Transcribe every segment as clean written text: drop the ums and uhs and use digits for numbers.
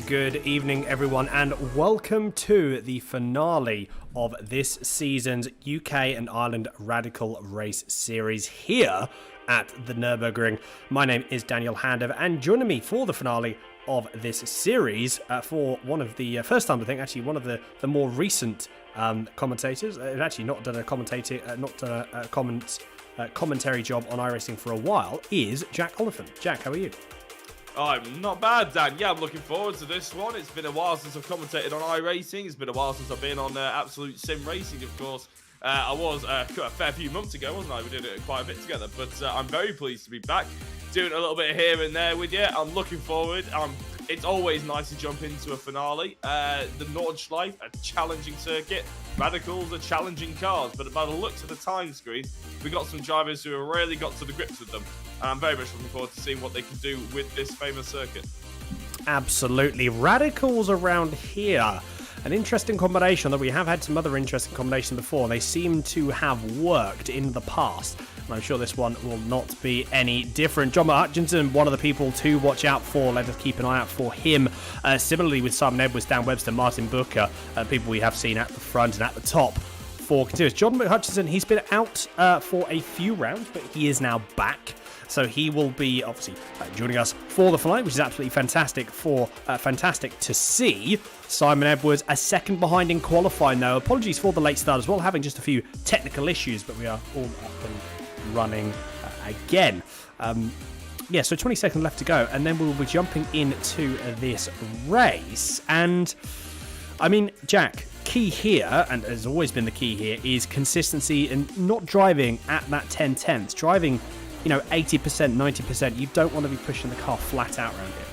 Good evening, everyone, and welcome to the finale of this season's UK and Ireland Radical Race Series here at the Nürburgring. My name is Daniel Handover, and joining me for the finale of this series for one of the first time, I think, actually one of the more recent commentators. Actually not done a commentary job on iRacing for a while, is Jack Oliphant. Jack, how are you? I'm not bad, Dan. Yeah, I'm looking forward to this one. It's been a while since I've commentated on iRacing. It's been a while since I've been on Absolute Sim Racing, of course. I was a fair few months ago, wasn't I? We did it quite a bit together. But I'm very pleased to be back, doing a little bit here and there with you. I'm looking forward. It's always nice to jump into a finale. The Nordschliefe, a challenging circuit. Radicals are challenging cars. But by the looks of the time screen, we got some drivers who have really got to the grips with them. And I'm very much looking forward to seeing what they can do with this famous circuit. Absolutely. Radicals around here. An interesting combination that we have had some other interesting combinations before. They seem to have worked in the past. And I'm sure this one will not be any different. John Hutchinson, one of the people to watch out for. Let us keep an eye out for him. Similarly with Simon Edwards, Dan Webster, Martin Booker, people we have seen at the front and at the top for continuous. John Hutchinson, he's been out for a few rounds, but he is now back. So he will be obviously joining us for the finale, which is absolutely fantastic to see. Simon Edwards, a second behind in qualifying though. Apologies for the late start as well, having just a few technical issues, but we are all up and running again. So 20 seconds left to go, and then we will be jumping into this race. And I mean, Jack, key here, and has always been the key here, is consistency and not driving at that 10/10ths. Driving 80%, 90%, you don't want to be pushing the car flat out around here.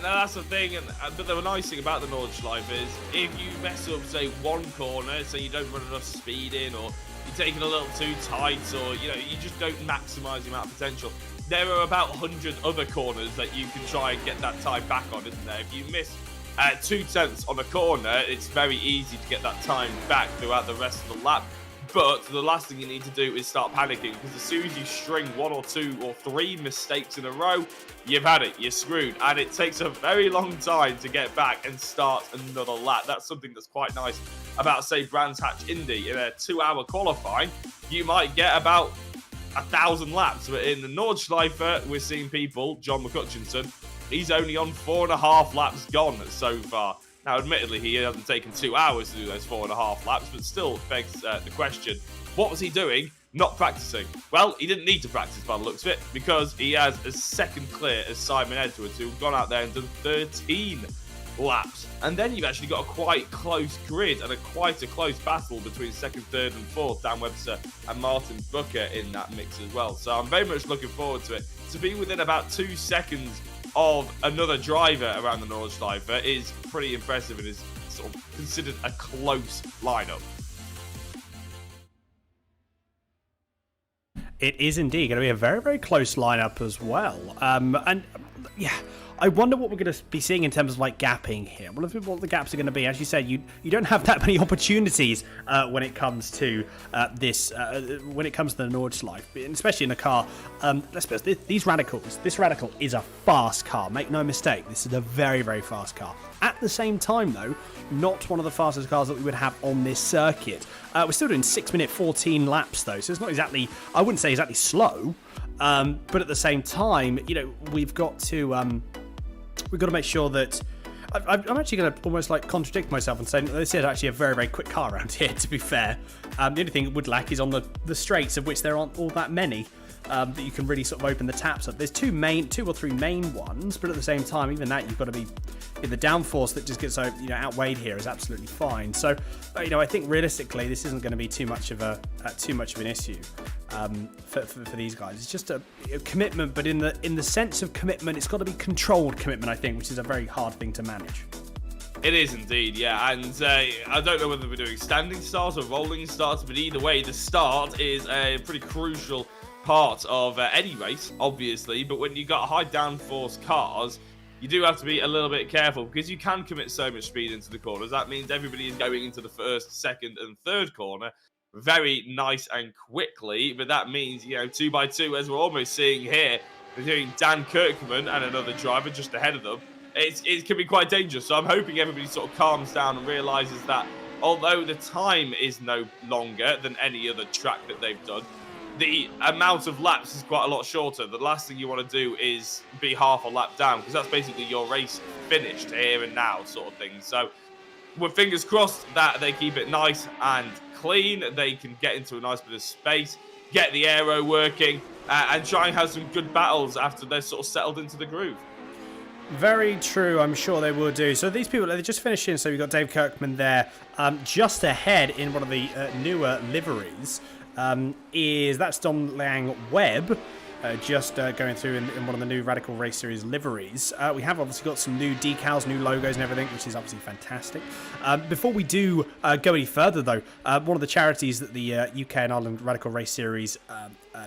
No, that's the thing, but the nice thing about the Nordschleife is if you mess up, say, one corner, so you don't run enough speed in, or you're taking a little too tight, or, you just don't maximise the amount of potential, there are about 100 other corners that you can try and get that time back on, isn't there? If you miss 2/10ths on a corner, it's very easy to get that time back throughout the rest of the lap. But the last thing you need to do is start panicking, because as soon as you string 1 or 2 or 3 mistakes in a row, you've had it, you're screwed. And it takes a very long time to get back and start another lap. That's something that's quite nice about, say, Brands Hatch Indy. In a 2-hour qualifying, you might get about 1,000 laps. But in the Nordschleife, we're seeing people, John Hutchinson, he's only on 4.5 laps gone so far. Now, admittedly, he hasn't taken 2 hours to do those 4.5 laps, but still begs the question, what was he doing not practicing? Well, he didn't need to practice by the looks of it, because he has a second clear as Simon Edwards, who've gone out there and done 13 laps. And then you've actually got a quite close grid and quite a close battle between second, third and fourth, Dan Webster and Martin Booker in that mix as well. So I'm very much looking forward to it. To be within about 2 seconds of another driver around the Nordschleife is pretty impressive and is sort of considered a close lineup. It is indeed going to be a very, very close lineup as well. I wonder what we're going to be seeing in terms of gapping here. What the gaps are going to be. As you said, you don't have that many opportunities when it comes to when it comes to the Nordschleife, especially in a car. Let's be honest, these radicals. This radical is a fast car. Make no mistake, this is a very, very fast car. At the same time, though, not one of the fastest cars that we would have on this circuit. We're still doing 6-minute 14 laps though, so it's not exactly. I wouldn't say exactly slow, but at the same time, we've got to. We've got to make sure that I'm actually going to almost contradict myself and say this is actually a very, very quick car around here, to be fair. The only thing it would lack is on the straights, of which there aren't all that many, that you can really sort of open the taps up. There's 2 or 3 main ones, but at the same time, even that, you've got to be the downforce that just gets outweighed here is absolutely fine. So I think realistically this isn't going to be too much of an issue for these guys. It's just a commitment, but in the sense of commitment, it's got to be controlled commitment, I think, which is a very hard thing to manage. It is indeed, yeah, and I don't know whether we're doing standing starts or rolling starts, but either way, the start is a pretty crucial part of any race, obviously, but when you've got high downforce cars, you do have to be a little bit careful, because you can commit so much speed into the corners. That means everybody is going into the first, second and third corner very nice and quickly, but that means, 2 by 2, as we're almost seeing here, we're doing Dan Kirkman and another driver just ahead of them. It can be quite dangerous, so I'm hoping everybody sort of calms down and realises that although the time is no longer than any other track that they've done, the amount of laps is quite a lot shorter. The last thing you want to do is be half a lap down, because that's basically your race finished here and now sort of thing. So with fingers crossed that they keep it nice and clean, they can get into a nice bit of space, get the aero working, and try and have some good battles after they're sort of settled into the groove. Very true, I'm sure they will do. So these people, they just finished in, so we've got Dave Kirkman there, just ahead in one of the newer liveries. That's Dom Liang Webb, just going through in one of the new Radical Race Series liveries. We have obviously got some new decals, new logos and everything, which is obviously fantastic. Before we do go any further, though, one of the charities that the UK and Ireland Radical Race Series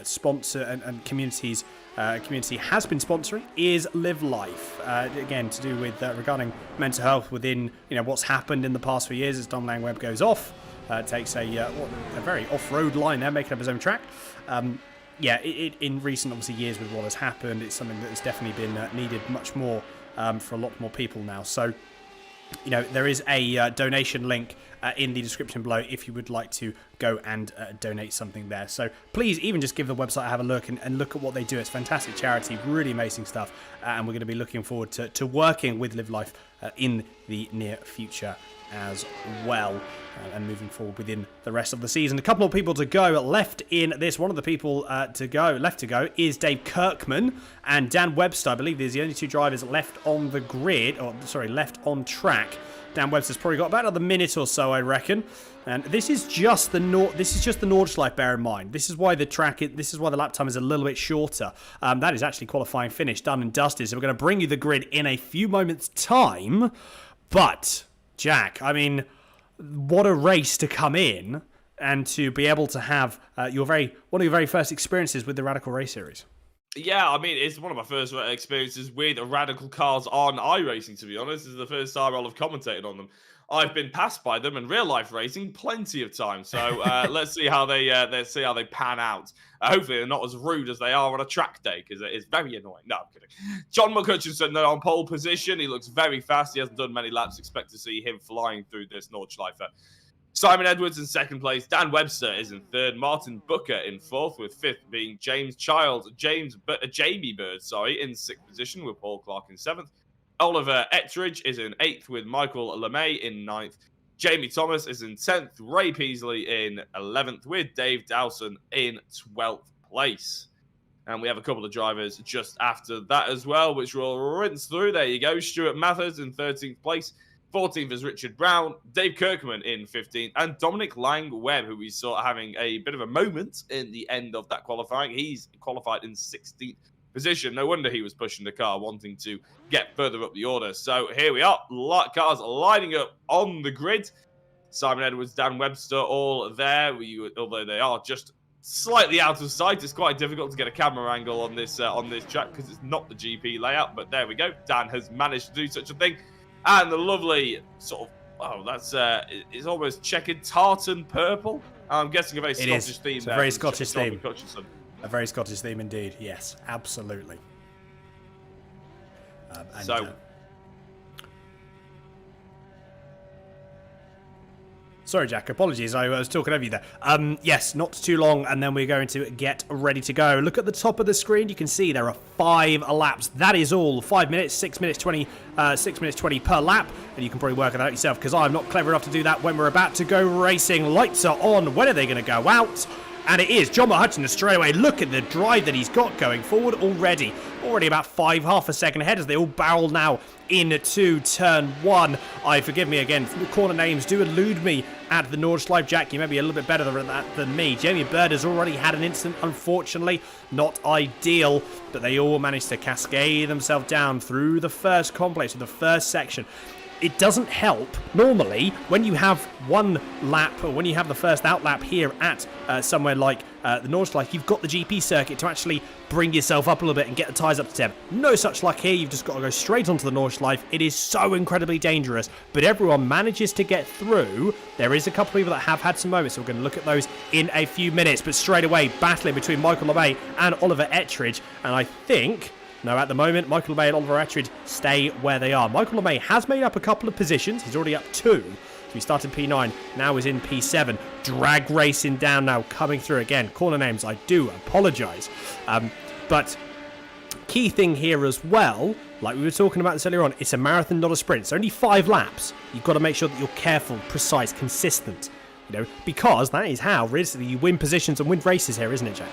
sponsor and community has been sponsoring is Live Life. Again, to do with regarding mental health within what's happened in the past few years as Dom Lang Webb goes off. Takes a very off-road line there, making up his own track. In recent, obviously, years with what has happened, it's something that has definitely been needed much more for a lot more people now. So, there is a donation link in the description below if you would like to go and donate something there. So please even just give the website a have a look and look at what they do. It's fantastic charity, really amazing stuff. And we're going to be looking forward to working with Live Life in the near future as well, and moving forward within the rest of the season. A couple of people to go left in this. One of the people left to go is Dave Kirkman and Dan Webster. I believe these are the only two drivers left on the grid, left on track. Dan Webster's probably got about another minute or so, I reckon. And this is just the Nordschleife, bear in mind. This is why the lap time is a little bit shorter. That is actually qualifying finish, done and dusted. So we're going to bring you the grid in a few moments' time. But Jack, I mean, what a race to come in and to be able to have one of your very first experiences with the Radical Race Series. Yeah, I mean, it's one of my first experiences with radical cars on iRacing, to be honest. This is the first time I'll have commentated on them. I've been passed by them in real life racing plenty of times, so let's see how they pan out. Hopefully, they're not as rude as they are on a track day, because it is very annoying. No, I'm kidding. John Hutchinson on pole position. He looks very fast. He hasn't done many laps. Expect to see him flying through this Nordschleife. Simon Edwards in second place. Dan Webster is in third. Martin Booker in fourth, with fifth being Jamie Bird, in sixth position, with Paul Clark in seventh. Oliver Ettridge is in 8th, with Michael LeMay in 9th. Jamie Thomas is in 10th. Ray Peasley in 11th, with Dave Dowson in 12th place. And we have a couple of drivers just after that as well, which we'll rinse through. There you go. Stuart Mathers in 13th place. 14th is Richard Brown. Dave Kirkman in 15th. And Dominic Lang Webb, who we saw having a bit of a moment in the end of that qualifying. He's qualified in 16th position. No wonder he was pushing the car, wanting to get further up the order. So here we are, cars lining up on the grid. Simon Edwards, Dan Webster, all there. Although they are just slightly out of sight, it's quite difficult to get a camera angle on this track because it's not the GP layout. But there we go. Dan has managed to do such a thing, and the lovely sort of it's almost checkered tartan purple. I'm guessing a very Scottish theme. It's a very Scottish theme. A very Scottish theme indeed. Yes, absolutely. Sorry, Jack. Apologies. I was talking over you there. Yes, not too long, and then we're going to get ready to go. Look at the top of the screen. You can see there are 5 laps. That is all. 5 minutes, 6 minutes 20, 6 minutes 20 per lap, and you can probably work it out yourself because I'm not clever enough to do that when we're about to go racing. Lights are on. When are they going to go out? And it is John Hutchinson straight away. Look at the drive that he's got going forward already. Already about half a second ahead as they all barrel now into turn 1. Forgive me again, the corner names do elude me at the Nordschleife. Jack, you may be a little bit better than that than me. Jamie Bird has already had an incident, unfortunately. Not ideal, but they all managed to cascade themselves down through the first complex, or the first section. It doesn't help normally when you have one lap, or when you have the first out lap here at somewhere like the Nordschleife. You've got the GP circuit to actually bring yourself up a little bit and get the tyres up to temp. No such luck here. You've just got to go straight onto the Nordschleife. It is so incredibly dangerous, but everyone manages to get through. There is a couple of people that have had some moments, so we're going to look at those in a few minutes. But straight away, battling between Michael LeMay and Oliver Ettridge, and I think... No, at the moment, Michael LeMay and Oliver Ettridge stay where they are. Michael LeMay has made up a couple of positions. He's already up 2. So We started P9, now is in P7. Drag racing down now, coming through again. Corner names, I do apologise. But key thing here as well, like we were talking about this earlier on, it's a marathon, not a sprint. It's only 5 laps. You've got to make sure that you're careful, precise, consistent. Because that is how, realistically, you win positions and win races here, isn't it, Jack?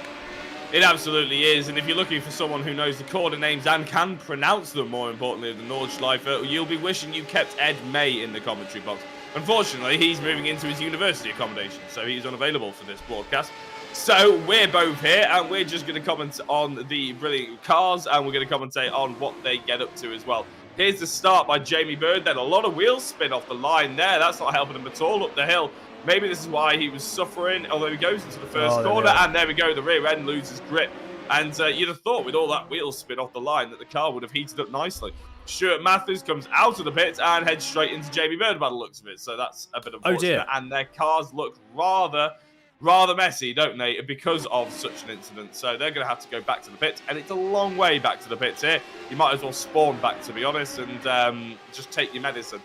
It absolutely is, and if you're looking for someone who knows the corner names and can pronounce them, more importantly, the Nordschliefe, you'll be wishing you kept Ed May in the commentary box. Unfortunately, he's moving into his university accommodation, so he's unavailable for this broadcast. So we're both here, and we're just going to comment on the brilliant cars, and we're going to commentate on what they get up to as well. Here's the start by Jamie Bird, then a lot of wheel spin off the line there. That's not helping him at all up the hill. Maybe this is why he was suffering, although he goes into the first corner, and there we go, the rear end loses grip. And you'd have thought with all that wheel spin off the line that the car would have heated up nicely. Stuart Matthews comes out of the pits and heads straight into Jamie Bird by the looks of it. So that's a bit unfortunate. Dear. And their cars look rather messy, don't they, because of such an incident. So they're going to have to go back to the pits, and it's a long way back to the pits here. You might as well spawn back, to be honest, and just take your medicine.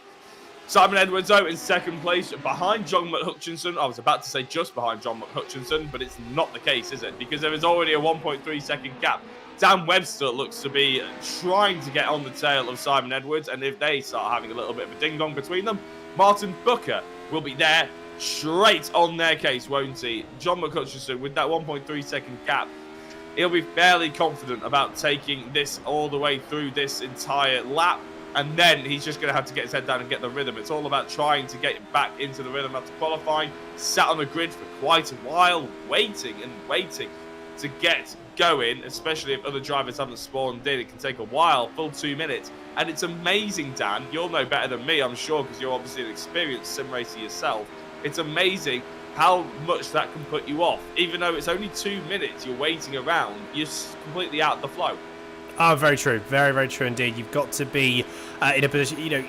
Simon Edwards, though, in second place, behind John Hutchinson. I was about to say just behind John Hutchinson, but it's not the case, is it? Because there is already a 1.3 second gap. Dan Webster looks to be trying to get on the tail of Simon Edwards, and if they start having a little bit of a ding-dong between them, Martin Booker will be there straight on their case, won't he? John Hutchinson, with that 1.3 second gap, he'll be fairly confident about taking this all the way through this entire lap. And then he's just going to have to get his head down and get the rhythm. It's all about trying to get back into the rhythm after qualifying. Sat on the grid for quite a while, waiting to get going, especially if other drivers haven't spawned in. It can take a while, full 2 minutes. And it's amazing, Dan. You'll know better than me, I'm sure, because you're obviously an experienced sim racer yourself. It's amazing how much that can put you off. Even though it's only 2 minutes you're waiting around, you're completely out of the flow. Oh, very true. Very, very true indeed. You've got to be in a position,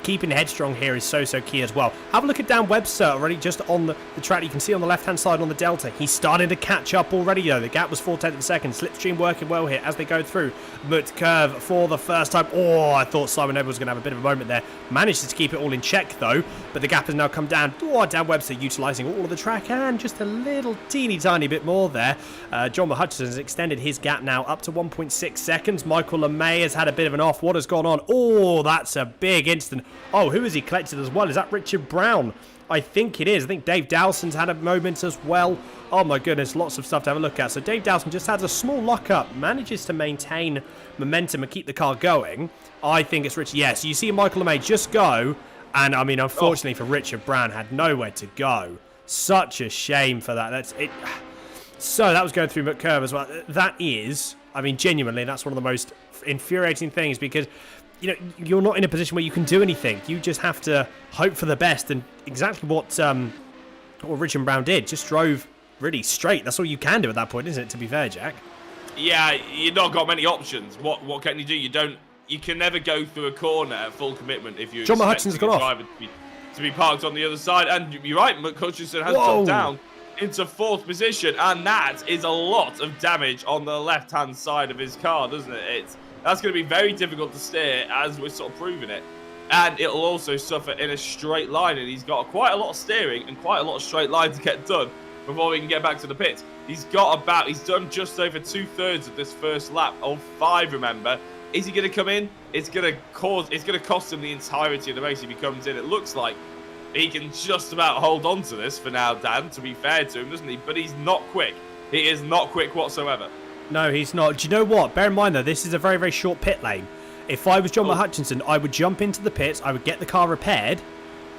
keeping headstrong here is so key as well. Have a look at Dan Webster already just on the track. You can see on the left-hand side on the Delta. He's starting to catch up already, though. The gap was 4/10 of a second. Slipstream working well here as they go through. But curve for the first time. Oh, I thought Simon Edwards was going to have a bit of a moment there. Managed to keep it all in check, though. But the gap has now come down. Oh, Dan Webster utilising all of the track and just a little teeny tiny bit more there. John Hutchinson has extended his gap now up to 1.6 seconds. Michael LeMay has had a bit of an off. What has gone on? Oh, that's a big instant. Oh, who has he collected as well? Is that Richard Brown? I think it is. I think Dave Dowson's had a moment as well. Oh my goodness, lots of stuff to have a look at. So Dave Dowson just has a small lock-up, manages to maintain momentum and keep the car going. I think it's Richard. Yes, you see Michael LeMay just go, and I mean, unfortunately for Richard Brown, had nowhere to go. Such a shame for that. That's it. So that was going through McCurve as well. That is, I mean, genuinely, that's one of the most infuriating things because, you're not in a position where you can do anything. You just have to hope for the best, and exactly what Richard Brown did. Just drove really straight. That's all you can do at that point, isn't it? To be fair, Jack. Yeah, you've not got many options. What can you do? You can never go through a corner at full commitment if you John expect Hudson's the gone driver to be parked on the other side. And you're right, Hutchinson has dropped down into 4th position, and that is a lot of damage on the left-hand side of his car, doesn't it? That's going to be very difficult to steer, as we're sort of proving it. And it'll also suffer in a straight line, and he's got quite a lot of steering and quite a lot of straight line to get done before we can get back to the pits. He's done just over 2/3 of this first lap of 5, remember. Is he going to come in? It's going to cost him the entirety of the race if he comes in. It looks like he can just about hold on to this for now, Dan, to be fair to him, doesn't he? But he's not quick. He is not quick whatsoever. No, he's not. Do you know what? Bear in mind, though, this is a very, very short pit lane. If I was John Hutchinson, I would jump into the pits, I would get the car repaired,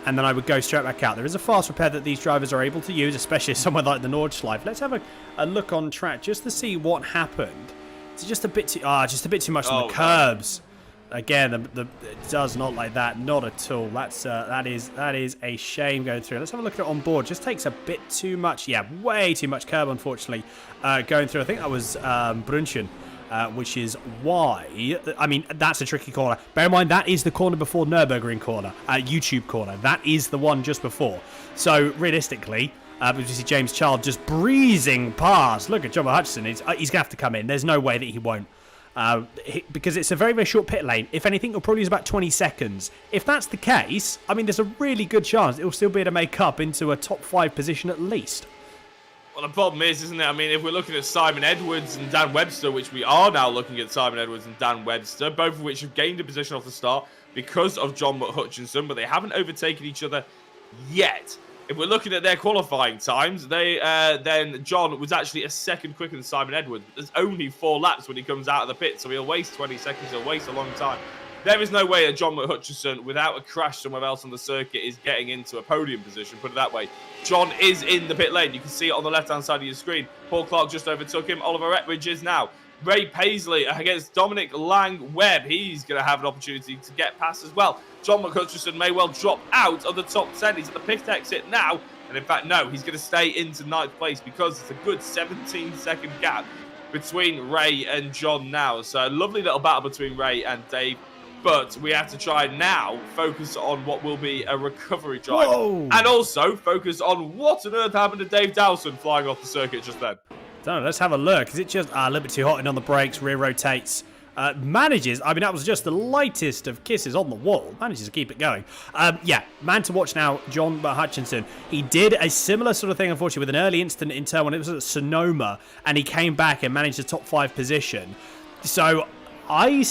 and then I would go straight back out. There is a fast repair that these drivers are able to use, especially somewhere like the Nordschleife. Let's have a look on track just to see what happened. It's just a bit too much on the curbs. Again, it does not like that, not at all. That is a shame going through. Let's have a look at it on board. Just takes a bit too much, way too much curb, unfortunately, going through. I think that was Brunchen, which is why. I mean, that's a tricky corner. Bear in mind, that is the corner before Nürburgring corner, YouTube corner. That is the one just before. So realistically, we see James Child just breezing past. Look at John Hutchinson. He's going to have to come in. There's no way that he won't. because it's a very, very short pit lane. If anything, it'll probably use about 20 seconds. If that's the case, I mean, there's a really good chance it'll still be able to make up into a top 5 position at least. Well, the problem is, isn't it? I mean, if we're looking at Simon Edwards and Dan Webster, which we are now looking at Simon Edwards and Dan Webster, both of which have gained a position off the start because of John Hutchinson, but they haven't overtaken each other yet. If we're looking at their qualifying times, then John was actually a second quicker than Simon Edwards. But there's only 4 laps when he comes out of the pit, so he'll waste 20 seconds. He'll waste a long time. There is no way that John Hutchinson, without a crash somewhere else on the circuit, is getting into a podium position, put it that way. John is in the pit lane. You can see it on the left-hand side of your screen. Paul Clark just overtook him. Oliver Etridge is now. Ray Paisley against Dominic Lang-Webb. He's going to have an opportunity to get past as well. John Hutchinson may well drop out of the top 10. He's at the pit exit now. And in fact, no, he's going to stay into 9th place because it's a good 17-second gap between Ray and John now. So a lovely little battle between Ray and Dave. But we have to try now focus on what will be a recovery drive. Whoa. And also focus on what on earth happened to Dave Dowson flying off the circuit just then. Don't know, let's have a look. Is it just a little bit too hot and on the brakes, rear rotates, manages, I mean, that was just the lightest of kisses on the wall. Manages to keep it going. Yeah, man to watch now, John Hutchinson. He did a similar sort of thing, unfortunately, with an early incident in turn when it was at Sonoma, and he came back and managed a top 5 position. So I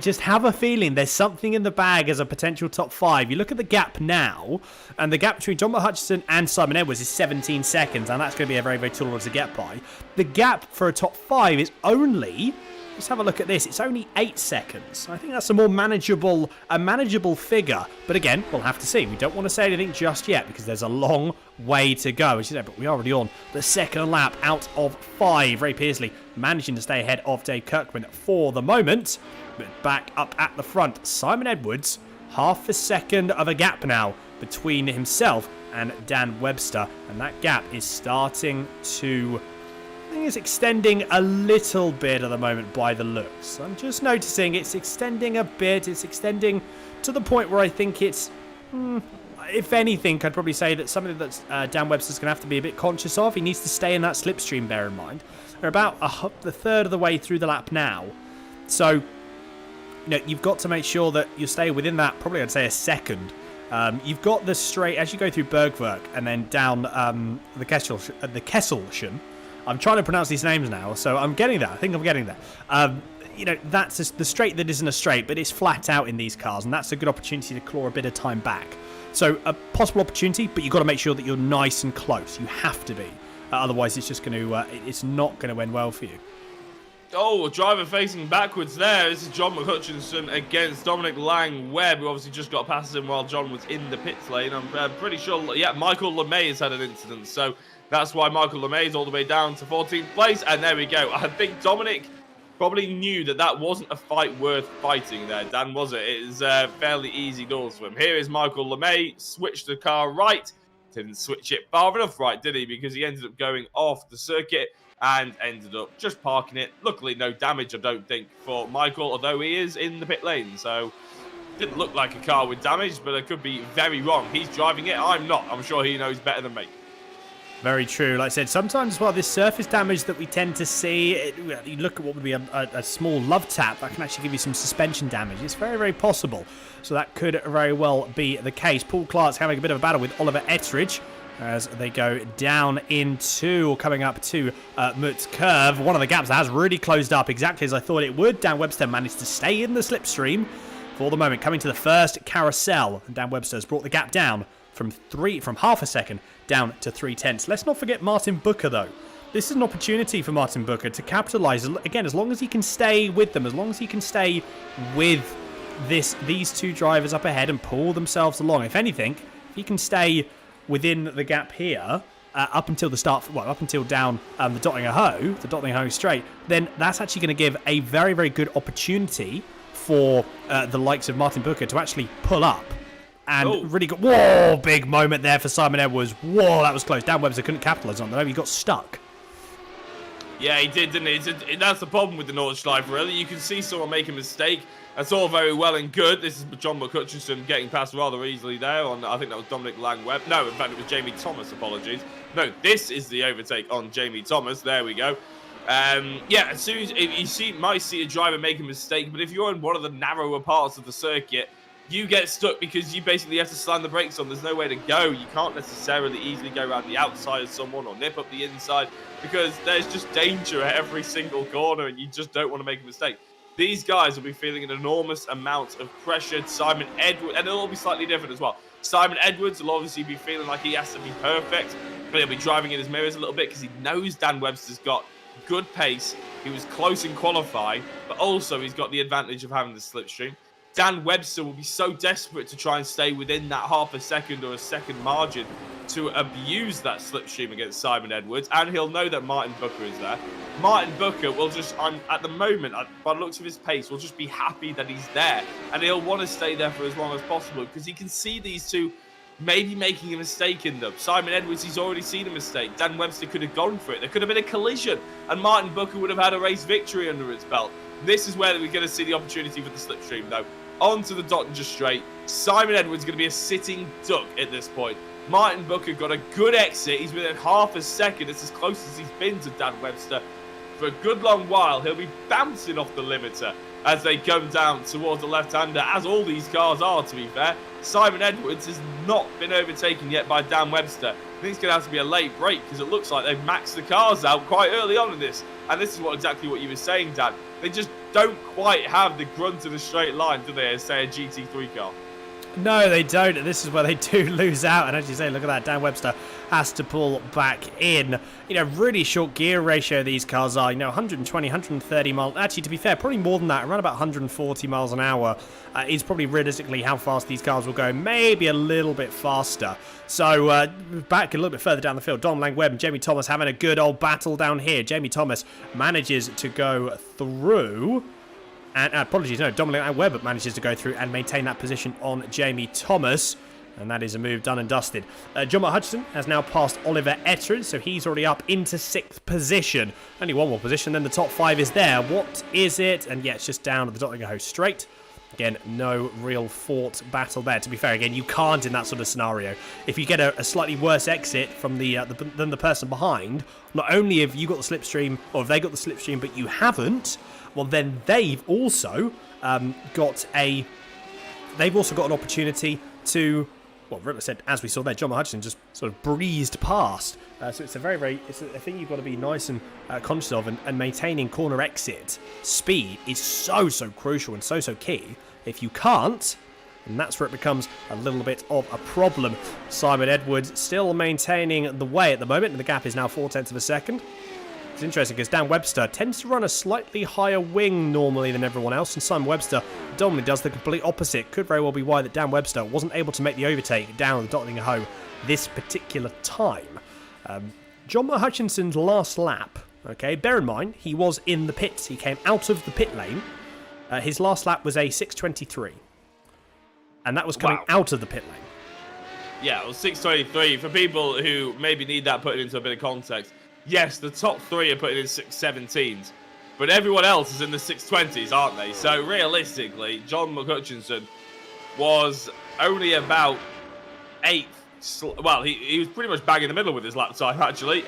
just have a feeling there's something in the bag as a potential top 5. You look at the gap now, and the gap between John Hutchinson and Simon Edwards is 17 seconds, and that's going to be a very, very tall order to get by. The gap for a top 5 is only, let's have a look at this, it's only 8 seconds. I think that's a more manageable figure, but again, we'll have to see. We don't want to say anything just yet because there's a long way to go, as you know, but we are already on the second lap out of 5. Ray Paisley managing to stay ahead of Dave Kirkman for the moment, but back up at the front, Simon Edwards, half a second of a gap now between himself and Dan Webster, and that gap is starting to, I think it's extending a little bit at the moment by the looks. I'm just noticing it's extending a bit. It's extending to the point where I think it's, if anything, I'd probably say that something that Dan Webster's going to have to be a bit conscious of. He needs to stay in that slipstream, bear in mind. They're about the third of the way through the lap now. So, you know, you've got to make sure that you stay within that, probably I'd say a second. You've got the straight, as you go through Bergwerk and then down the Kesselchen. I'm trying to pronounce these names now, so I'm getting there. I think I'm getting there. You know, that's the straight that isn't a straight, but it's flat out in these cars, and that's a good opportunity to claw a bit of time back. So a possible opportunity, but you've got to make sure that you're nice and close. You have to be. Otherwise, it's just going to, it's not going to end well for you. Oh, driver facing backwards there. This is John Hutchinson against Dominic Lang-Webb, who obviously just got past him while John was in the pits lane. I'm pretty sure, yeah, Michael LeMay has had an incident, so that's why Michael LeMay is all the way down to 14th place, and there we go. I think Dominic probably knew that that wasn't a fight worth fighting there, Dan, was it? It is fairly easy doors for him. Here is Michael LeMay, switched the car right. Didn't switch it far enough right, did he? Because he ended up going off the circuit and ended up just parking it. Luckily, no damage, I don't think, for Michael, although he is in the pit lane. So, didn't look like a car with damage, but I could be very wrong. He's driving it, I'm not. I'm sure he knows better than me. Very true. Like I said, sometimes as well, this surface damage that we tend to see, you look at what would be a small love tap, that can actually give you some suspension damage. It's very, very possible. So that could very well be the case. Paul Clark's having a bit of a battle with Oliver Etridge as they go down into, or coming up to Mutt's curve. One of the gaps that has really closed up exactly as I thought it would. Dan Webster managed to stay in the slipstream for the moment, coming to the first carousel. And Dan Webster has brought the gap down from half a second down to 0.3. Let's not forget Martin Booker, though. This is an opportunity for Martin Booker to capitalise, again, as long as he can stay with them, as long as he can stay with these two drivers up ahead and pull themselves along. If anything, if he can stay within the gap here, up until the start, well, up until down the Dottingham straight, then that's actually going to give a very, very good opportunity for the likes of Martin Booker to actually pull up. And really good. Whoa, big moment there for Simon Edwards. Whoa, that was close. Dan Webster couldn't capitalise on that. He got stuck. Yeah, he did, didn't he? That's the problem with the Nordschleife, really. You can see someone make a mistake. That's all very well and good. This is John Hutchinson getting past rather easily there on, I think that was Dominic Lang-Webb. No, in fact, it was Jamie Thomas, apologies. No, this is the overtake on Jamie Thomas. There we go. Yeah, as soon as might see a driver make a mistake, but if you're in one of the narrower parts of the circuit, you get stuck because you basically have to slam the brakes on. There's no way to go. You can't necessarily easily go around the outside of someone or nip up the inside because there's just danger at every single corner and you just don't want to make a mistake. These guys will be feeling an enormous amount of pressure. Simon Edwards, and it'll all be slightly different as well. Simon Edwards will obviously be feeling like he has to be perfect, but he'll be driving in his mirrors a little bit because he knows Dan Webster's got good pace. He was close in qualifying, but also he's got the advantage of having the slipstream. Dan Webster will be so desperate to try and stay within that half a second or a second margin to abuse that slipstream against Simon Edwards, and he'll know that Martin Booker is there. Martin Booker will just, at the moment, by the looks of his pace, will just be happy that he's there, and he'll want to stay there for as long as possible because he can see these two maybe making a mistake in them. Simon Edwards, he's already seen a mistake. Dan Webster could have gone for it. There could have been a collision, and Martin Booker would have had a race victory under his belt. This is where we're going to see the opportunity for the slipstream, though. Onto the Dottinger straight. Simon Edwards is going to be a sitting duck at this point. Martin Booker got a good exit. He's within half a second. It's as close as he's been to Dan Webster for a good long while. He'll be bouncing off the limiter as they come down towards the left-hander, as all these cars are, to be fair. Simon Edwards has not been overtaken yet by Dan Webster. I think it's going to have to be a late break because it looks like they've maxed the cars out quite early on in this. And this is exactly what you were saying, Dan. They just don't quite have the grunt of the straight line, do they, as, say, a GT3 car? No, they don't. And this is where they do lose out. And as you say, look at that. Dan Webster has to pull back in. Really short gear ratio these cars are. 120, 130 miles. Actually, to be fair, probably more than that. Around about 140 miles an hour is probably realistically how fast these cars will go. Maybe a little bit faster. So back a little bit further down the field, Dom Langweb and Jamie Thomas having a good old battle down here. Jamie Thomas manages to go through. And apologies, no, Dominic Webb manages to go through and maintain that position on Jamie Thomas. And that is a move done and dusted. John Hutchinson has now passed Oliver Etheridge, so he's already up into 6th position. Only one more position, then the top 5 is there. What is it? And yeah, it's just down at the Dottinger straight. Again, no real fought battle there. To be fair, again, you can't in that sort of scenario. If you get a slightly worse exit from than the person behind, not only have you got the slipstream, or have they got the slipstream, but you haven't, well, then they've also got an opportunity to, well, Ritter said, as we saw there, John Hutchinson just sort of breezed past. So it's it's a thing you've got to be nice and conscious of, and maintaining corner exit speed is so crucial and so key. If you can't, and that's where it becomes a little bit of a problem. Simon Edwards still maintaining the way at the moment, and the gap is now 0.4 of a second. It's interesting because Dan Webster tends to run a slightly higher wing normally than everyone else, and Simon Webster dominantly does the complete opposite. Could very well be why that Dan Webster wasn't able to make the overtake down the Dottinger Hoe this particular time. John Hutchinson's last lap, okay, bear in mind, he was in the pits. He came out of the pit lane. His last lap was a 6:23. And that was coming out of the pit lane. Yeah, it was 6:23. For people who maybe need that put into a bit of context, yes, the top 3 are putting in 6:17s, but everyone else is in the 6:20s, aren't they? So realistically, John Hutchinson was only about 8th. Well, he was pretty much bang in the middle with his lap time, actually,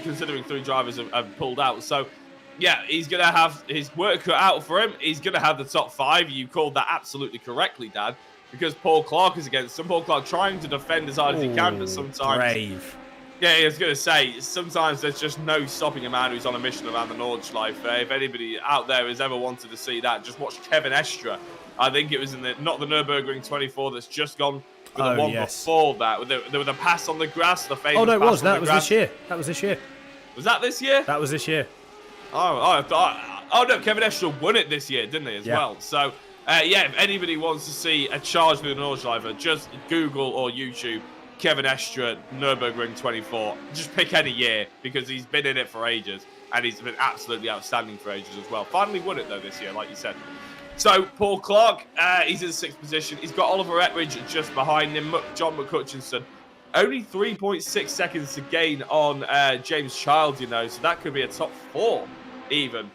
considering 3 drivers have pulled out. So, yeah, he's going to have his work cut out for him. He's going to have the top 5. You called that absolutely correctly, Dad, because Paul Clark is against him. Paul Clark trying to defend as hard as he can, but sometimes... Brave. Yeah, I was going to say, sometimes there's just no stopping a man who's on a mission around the Nordschleife. If anybody out there has ever wanted to see that, just watch Kevin Estra. I think it was in not the Nürburgring 24 that's just gone, but the one before that. There was a pass on the grass, the famous no, it was. That was this year. That was this year. Was that this year? That was this year. Oh, no, Kevin Estra won it this year, didn't he, as well? So, yeah, if anybody wants to see a charge through the Nordschleife, just Google or YouTube Kevin Estra, Nürburgring 24. Just pick any year, because he's been in it for ages, and he's been absolutely outstanding for ages as well. Finally won it, though, this year, like you said. So, Paul Clark, he's in 6th position. He's got Oliver Etheridge just behind him, John McHutchinson. Only 3.6 seconds to gain on James Child, so that could be a top 4, even.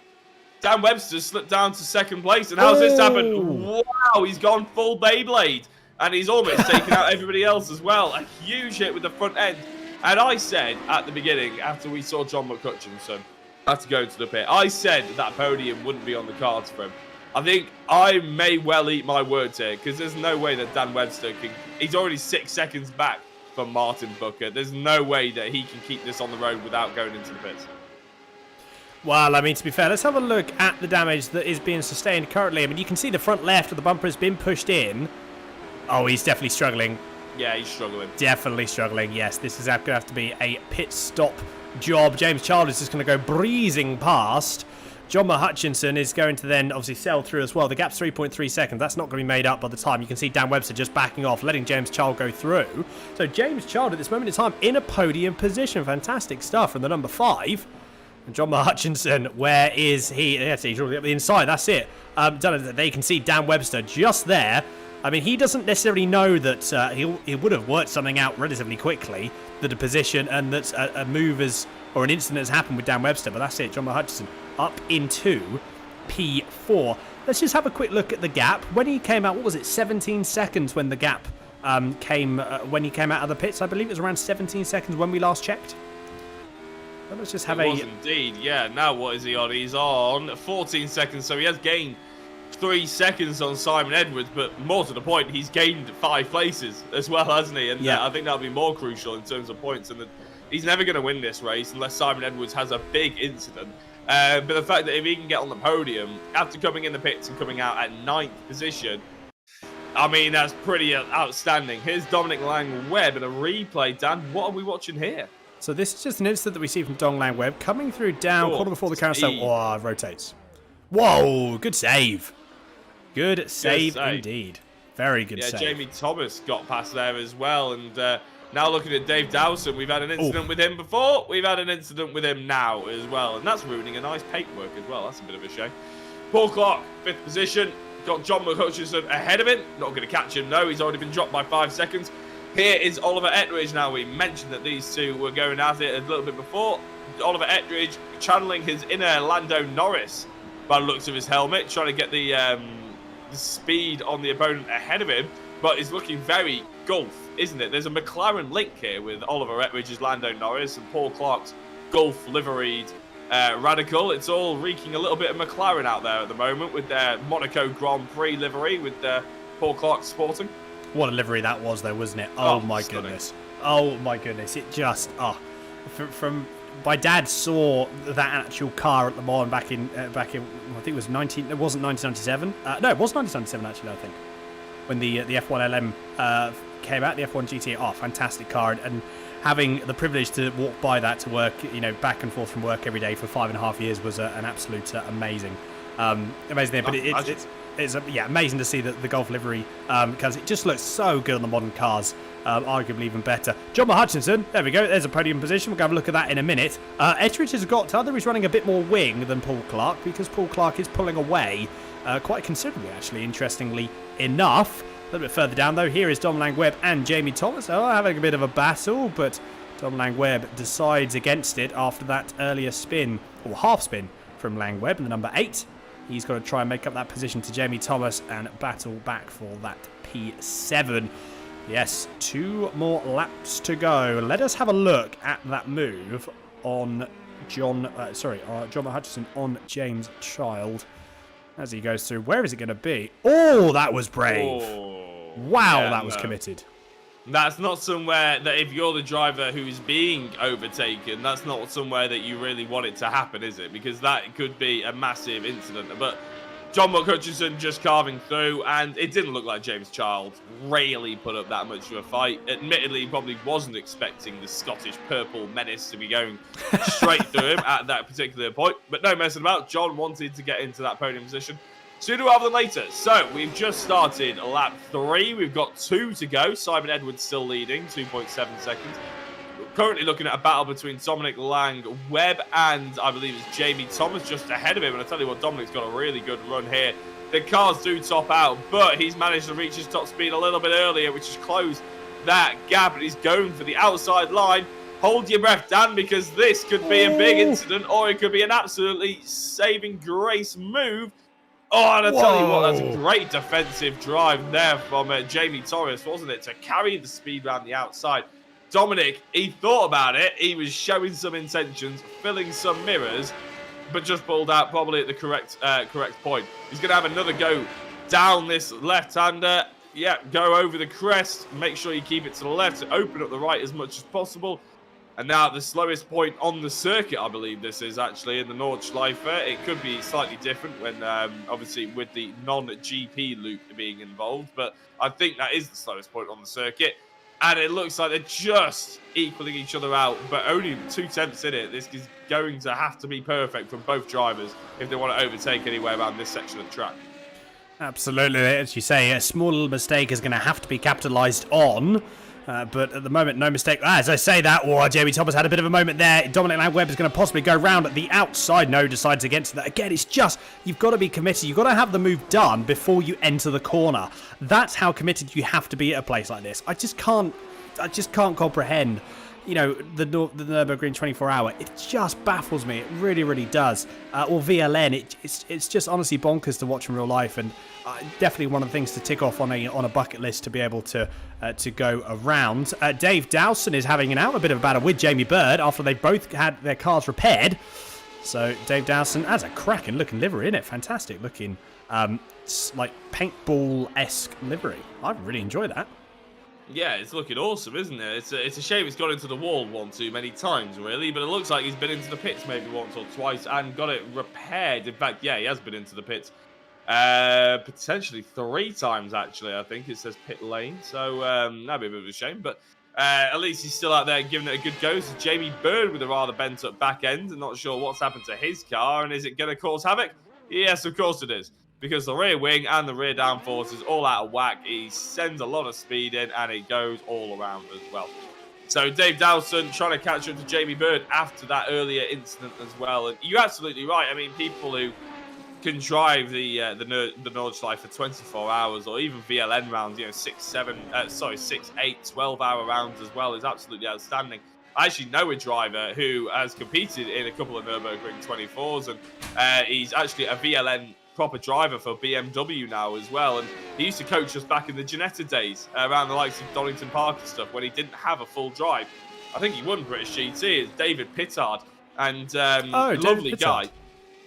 Dan Webster slipped down to 2nd place, and how's this happened? Wow, he's gone full Beyblade. And he's almost taken out everybody else as well. A huge hit with the front end. And I said at the beginning, after we saw John McHutchinson, have to go to the pit. I said that podium wouldn't be on the cards for him. I think I may well eat my words here, because there's no way that Dan Webster can... He's already 6 seconds back from Martin Booker. There's no way that he can keep this on the road without going into the pits. Well, I mean, to be fair, let's have a look at the damage that is being sustained currently. I mean, you can see the front left of the bumper has been pushed in. Oh, he's definitely struggling. Yeah, he's struggling. Definitely struggling, yes. This is going to have to be a pit stop job. James Child is just going to go breezing past. John Hutchinson is going to then obviously sail through as well. The gap's 3.3 seconds. That's not going to be made up by the time. You can see Dan Webster just backing off, letting James Child go through. So James Child at this moment in time in a podium position. Fantastic stuff from the number 5. And John Hutchinson, where is he? Yes, he's already up the inside. That's it. They can see Dan Webster just there. I mean, he doesn't necessarily know that he would have worked something out relatively quickly, that a position and that a move or an incident has happened with Dan Webster. But that's it. John Hutchinson up into P4. Let's just have a quick look at the gap. When he came out, what was it? 17 seconds when the gap came when he came out of the pits. I believe it was around 17 seconds when we last checked. Well, let's just have it was indeed, yeah. Now what is he on? He's on 14 seconds, so he has gained 3 seconds on Simon Edwards, but more to the point, he's gained 5 places as well, hasn't he? And yeah. I think that'll be more crucial in terms of points. And he's never going to win this race unless Simon Edwards has a big incident. But the fact that if he can get on the podium after coming in the pits and coming out at 9th position, I mean, that's pretty outstanding. Here's Dominic Lang-Webb in a replay. Dan, what are we watching here? So this is just an incident that we see from Dong Lang-Webb coming through down quarter before the carousel. Oh, rotates. Whoa, good save. Good save indeed. Very good save. Yeah, Jamie Thomas got past there as well. And now looking at Dave Dowson, we've had an incident with him before. We've had an incident with him now as well. And that's ruining a nice paintwork as well. That's a bit of a shame. Paul Clark, 5th position. Got John Hutchinson ahead of him. Not going to catch him, no. He's already been dropped by 5 seconds. Here is Oliver Ettridge. Now, we mentioned that these two were going at it a little bit before. Oliver Ettridge channeling his inner Lando Norris by the looks of his helmet, trying to get the speed on the opponent ahead of him, but it's looking very Gulf, isn't it? There's a McLaren link here with Oliver Ettridge's Lando Norris and Paul Clark's Gulf liveried Radical. It's all reeking a little bit of McLaren out there at the moment with their Monaco Grand Prix livery with Paul Clark sporting. What a livery that was, though, wasn't it? Oh my goodness. Oh my goodness. It just, from my dad saw that actual car at Le Mans back in I think it was 19. It wasn't 1997. No, it was 1997 actually. I think when the F1 LM came out, the F1 GT. Oh, fantastic car, and having the privilege to walk by that to work, back and forth from work every day for 5.5 years was an absolute amazing thing. But it's amazing to see the Golf livery because it just looks so good on the modern cars. Arguably even better. John Hutchinson, there we go. There's a podium position. We'll have a look at that in a minute. Ettridge has got to, he's running a bit more wing than Paul Clark because Paul Clark is pulling away quite considerably, actually, interestingly enough. A little bit further down, though, here is Dom Lang-Webb and Jamie Thomas. Having a bit of a battle, but Dom Lang-Webb decides against it after that earlier spin, or half spin, from Lang-Webb in the number 8. He's got to try and make up that position to Jamie Thomas and battle back for that P7. Yes, 2 more laps to go. Let us have a look at that move on John Hutchinson on James Child as he goes through. Where is it going to be? Oh, that was brave. Oh, wow, yeah, that was committed. That's not somewhere that if you're the driver who's being overtaken, that's not somewhere that you really want it to happen, is it? Because that could be a massive incident. But John Hutchinson just carving through, and it didn't look like James Child really put up that much of a fight. Admittedly, he probably wasn't expecting the Scottish purple menace to be going straight through him at that particular point. But no messing about. John wanted to get into that podium position sooner rather than later. So we've just started lap 3. We've got 2 to go. Simon Edwards still leading, 2.7 seconds. We're currently looking at a battle between Dominic Lang-Webb and I believe it's Jamie Thomas just ahead of him. And I tell you what, Dominic's got a really good run here. The cars do top out, but he's managed to reach his top speed a little bit earlier, which has closed that gap. And he's going for the outside line. Hold your breath, Dan, because this could be a big incident, or it could be an absolutely saving grace move. Oh, and I tell you what, that's a great defensive drive there from Jamie Thomas, wasn't it, to carry the speed around the outside. Dominic, he thought about it. He was showing some intentions, filling some mirrors, but just pulled out probably at the correct point. He's going to have another go down this left-hander. Yeah, go over the crest. Make sure you keep it to the left. Open up the right as much as possible. And now the slowest point on the circuit, I believe this is actually in the Nordschleife. It could be slightly different when, obviously, with the non-GP loop being involved. But I think that is the slowest point on the circuit. And it looks like they're just equaling each other out, but only 2 tenths in it. This is going to have to be perfect from both drivers if they want to overtake anywhere around this section of the track. Absolutely. As you say, a small little mistake is going to have to be capitalised on. But at the moment, no mistake. As I say that, Jamie Thomas had a bit of a moment there. Dominic Landweber is going to possibly go round at the outside. No, decides against that. Again, it's just, you've got to be committed. You've got to have the move done before you enter the corner. That's how committed you have to be at a place like this. I just can't comprehend, the Nürburgring 24-hour. It just baffles me. It really, really does. Or VLN. It's just honestly bonkers to watch in real life, and definitely one of the things to tick off on a bucket list to be able to go around. Dave Dowson is having a bit of a battle with Jamie Bird after they both had their cars repaired. So Dave Dowson has a cracking looking livery, isn't it? Fantastic looking, like paintball-esque livery. I really enjoy that. Yeah, it's looking awesome, isn't it? It's a shame it's got into the wall one too many times, really. But it looks like he's been into the pits maybe once or twice and got it repaired. In fact, yeah, he has been into the pits potentially 3 times, actually. I think it says pit lane. So that'd be a bit of a shame. But at least he's still out there giving it a good go. So Jamie Bird with a rather bent up back end. And not sure what's happened to his car. And is it going to cause havoc? Yes, of course it is. Because the rear wing and the rear downforce is all out of whack. He sends a lot of speed in, and it goes all around as well. So Dave Dowson trying to catch up to Jamie Bird after that earlier incident as well. And you're absolutely right. I mean, people who can drive the Nordschleife for 24 hours or even VLN rounds, 6, 8, 12-hour rounds as well is absolutely outstanding. I actually know a driver who has competed in a couple of Nürburgring 24s, and he's actually a VLN proper driver for BMW now as well, and he used to coach us back in the Ginetta days around the likes of Donington Park and stuff when he didn't have a full drive. I think he won British GT. It's David Pittard, and lovely guy.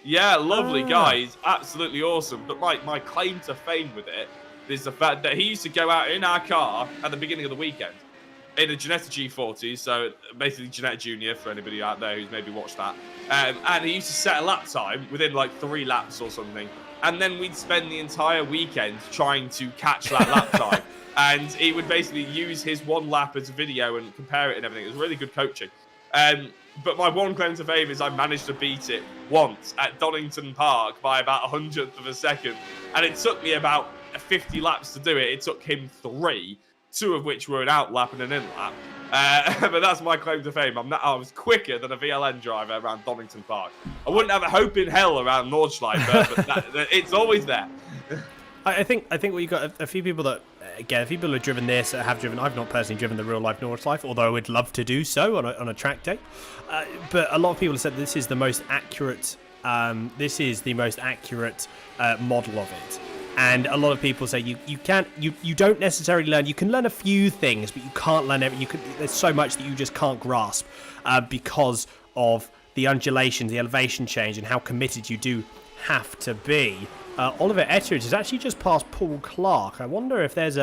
Yeah, lovely guy. He's absolutely awesome. But my claim to fame with it is the fact that he used to go out in our car at the beginning of the weekend in a Ginetta G40, so basically Ginetta Junior for anybody out there who's maybe watched that. And he used to set a lap time within like 3 laps or something. And then we'd spend the entire weekend trying to catch that lap time. And he would basically use his 1 lap as a video and compare it and everything. It was really good coaching. But my one claim to fame is I managed to beat it once at Donington Park by about 100th of a second. And it took me about 50 laps to do it. It took him 3. 2 of which were an out lap and an in lap. But that's my claim to fame. I was quicker than a VLN driver around Donington Park. I wouldn't have a hope in hell around Nordschleife, but it's always there. I think what you got a few people that, again, people who have driven this, have driven. I've not personally driven the real life Nordschleife, although I would love to do so on a track day. But a lot of people have said this is the most accurate. This is the most accurate model of it. And a lot of people say you don't necessarily learn. You can learn a few things, but you can't learn everything. There's so much that you just can't grasp because of the undulations, the elevation change, and how committed you do have to be. Oliver Etheridge has actually just passed Paul Clark. I wonder if there's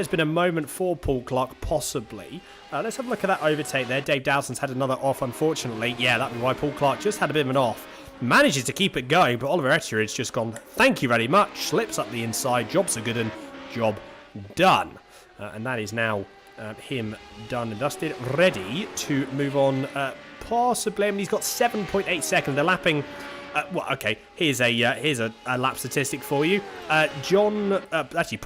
been a moment for Paul Clark, possibly. Let's have a look at that overtake there. Dave Dowson's had another off, unfortunately. Yeah, that'd be why Paul Clark just had a bit of an off. Manages to keep it going, but Oliver Etheridge just gone, thank you very much, slips up the inside, job's a good one, job done. And that is now him done and dusted, ready to move on, possibly. I mean, he's got 7.8 seconds, they're lapping, okay, here's a lap statistic for you. Paul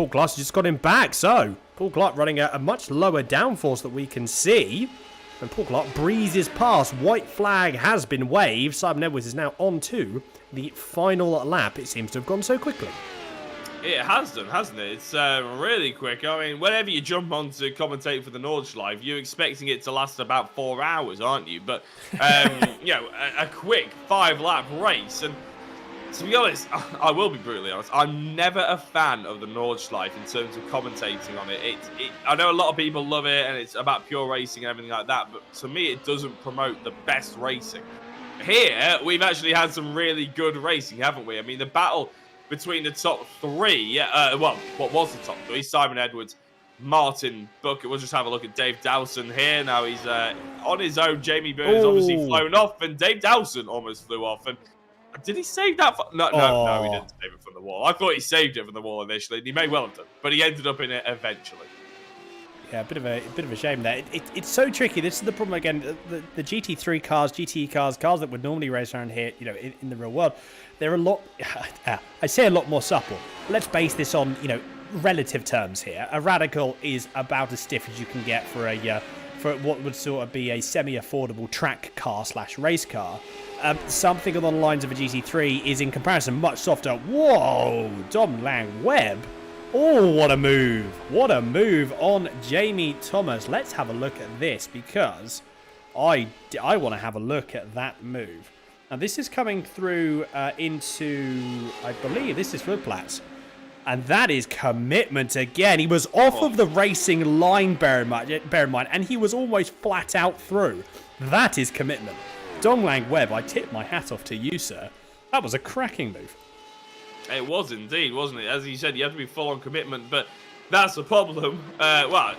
Clark has just got him back, so Paul Clark running a much lower downforce that we can see. And Paul Clark breezes past. White flag has been waved. Simon Edwards is now on to the final lap. It seems to have gone so quickly. It has done, hasn't it? It's really quick. I mean, whenever you jump on to commentate for the Nordschleife, you're expecting it to last about 4 hours, aren't you? But, a quick 5-lap race. And to be honest, I will be brutally honest, I'm never a fan of the Nordschleife in terms of commentating on it. I know a lot of people love it and it's about pure racing and everything like that, but to me it doesn't promote the best racing. here we've actually had some really good racing, haven't we? I mean, the battle between the top three, well, what was the top three? Simon Edwards, Martin Booker. We'll just have a look at Dave Dowson here. Now he's on his own. Jamie Byrne has obviously flown off, and Dave Dowson almost flew off. And did he save that? No, he didn't save it from the wall. I thought he saved it from the wall initially, and he may well have done, but he ended up in it eventually. Yeah, a bit of a shame there. It's so tricky. This is the problem again. The GT3 cars, GTE cars that would normally race around here, you know, in the real world, they're a lot. I say a lot more supple. Let's base this on, you know, relative terms here. A Radical is about as stiff as you can get for what would sort of be a semi-affordable track car / race car. Something along the lines of a GT3 is in comparison much softer. Whoa, Dom Lang Webb. Oh, what a move. What a move on Jamie Thomas. Let's have a look at this because I want to have a look at that move. Now, this is coming through into, I believe, this is Flipplats. And that is commitment again. He was off of the racing line, bear in mind, and he was almost flat out through. That is commitment. Donglang Webb, I tip my hat off to you, sir. That was a cracking move. It was indeed, wasn't it? As you said, you have to be full on commitment, but that's the problem. Well,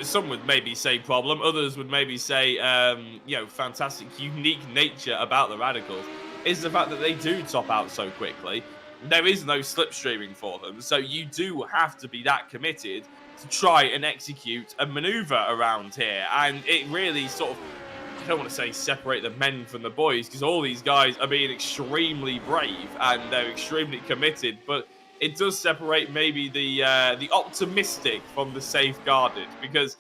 some would maybe say problem, others would maybe say, you know, fantastic, unique nature about the Radicals is the fact that they do top out so quickly. There is no slipstreaming for them, so you do have to be that committed to try and execute a maneuver around here, and it really sort of, I don't want to say separate the men from the boys, because all these guys are being extremely brave and they're extremely committed, but it does separate maybe the optimistic from the safeguarded, because,